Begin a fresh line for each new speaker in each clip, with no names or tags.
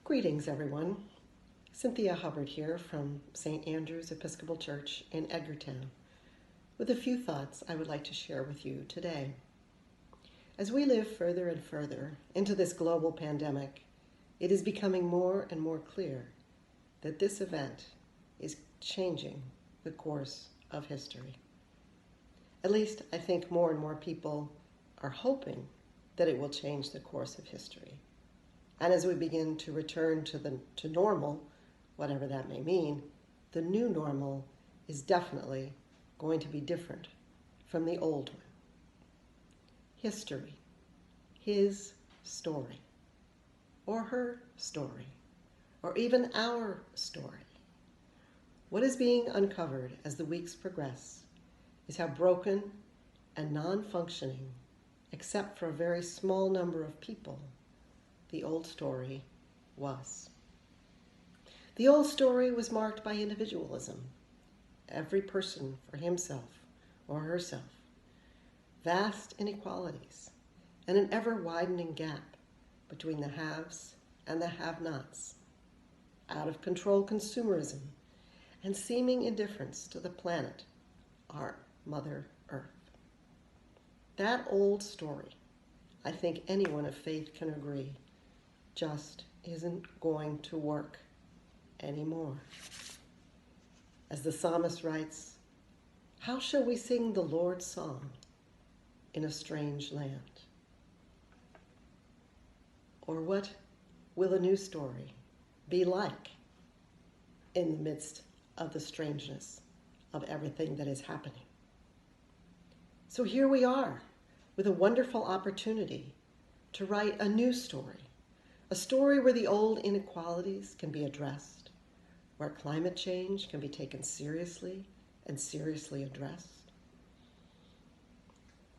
Greetings, everyone. Cynthia Hubbard here from St. Andrew's Episcopal Church in Edgartown, with a few thoughts I would like to share with you today. As we live further and further into this global pandemic, it is becoming more and more clear that this event is changing the course of history. At least I think more and more people are hoping that it will change the course of history. And as we begin to return to normal, whatever that may mean, the new normal is definitely going to be different from the old one. History, his story, or her story, or even our story. What is being uncovered as the weeks progress is how broken and non-functioning, except for a very small number of people, the old story was. The old story was marked by individualism, every person for himself or herself, vast inequalities, and an ever-widening gap between the haves and the have-nots, out-of-control consumerism, and seeming indifference to the planet, our Mother Earth. That old story, I think anyone of faith can agree, just isn't going to work anymore. As the psalmist writes, "How shall we sing the Lord's song in a strange land?" Or what will a new story be like in the midst of the strangeness of everything that is happening? So here we are with a wonderful opportunity to write a new story. A story where the old inequalities can be addressed, where climate change can be taken seriously and seriously addressed,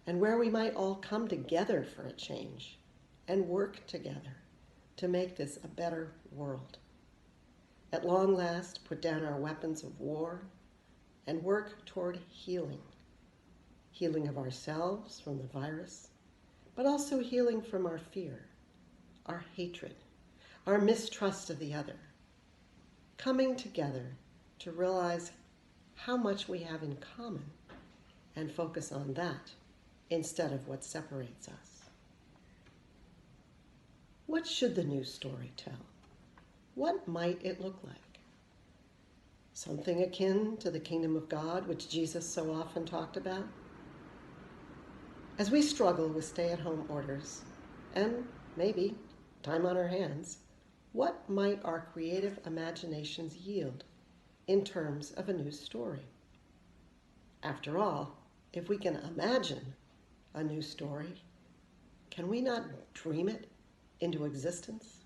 and where we might all come together for a change and work together to make this a better world. At long last, put down our weapons of war and work toward healing. Healing of ourselves from the virus, but also healing from our fear, our hatred, our mistrust of the other, coming together to realize how much we have in common and focus on that instead of what separates us. What should the new story tell? What might it look like? Something akin to the kingdom of God, which Jesus so often talked about? As we struggle with stay-at-home orders and maybe time on our hands, what might our creative imaginations yield in terms of a new story? After all, if we can imagine a new story, can we not dream it into existence?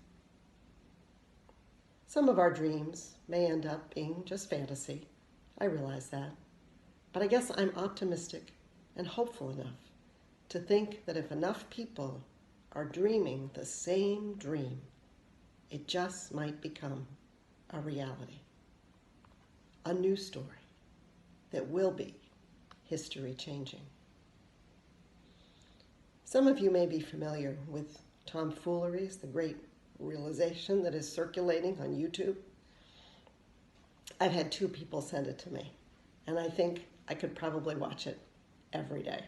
Some of our dreams may end up being just fantasy. I realize that. But I guess I'm optimistic and hopeful enough to think that if enough people are dreaming the same dream, it just might become a reality. A new story that will be history changing. Some of you may be familiar with Tomfooleries, the great realization that is circulating on YouTube. I've had 2 people send it to me, and I think I could probably watch it every day.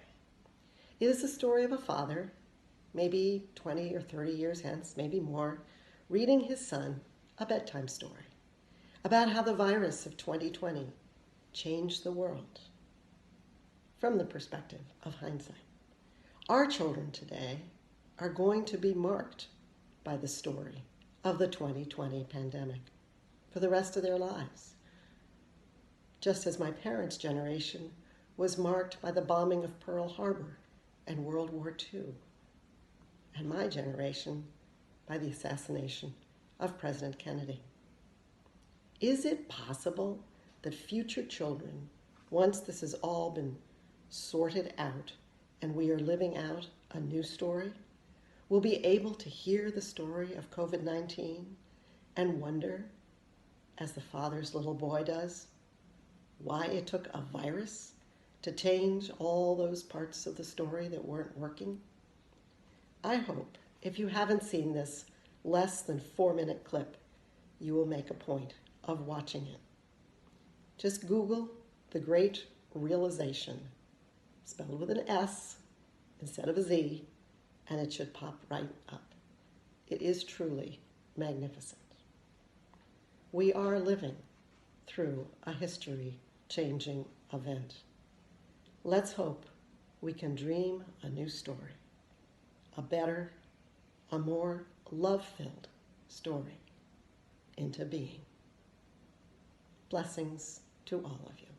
It is the story of a father, maybe 20 or 30 years hence, maybe more, reading his son a bedtime story about how the virus of 2020 changed the world from the perspective of hindsight. Our children today are going to be marked by the story of the 2020 pandemic for the rest of their lives, just as my parents' generation was marked by the bombing of Pearl Harbor and World War II, and my generation by the assassination of President Kennedy. Is it possible that future children, once this has all been sorted out and we are living out a new story, will be able to hear the story of COVID-19 and wonder, as the father's little boy does, why it took a virus to change all those parts of the story that weren't working? I hope, if you haven't seen this less than 4-minute clip, you will make a point of watching it. Just Google The Great Realization, spelled with an S instead of a Z, and it should pop right up. It is truly magnificent. We are living through a history-changing event. Let's hope we can dream a new story, a better, a more love-filled story into being. Blessings to all of you.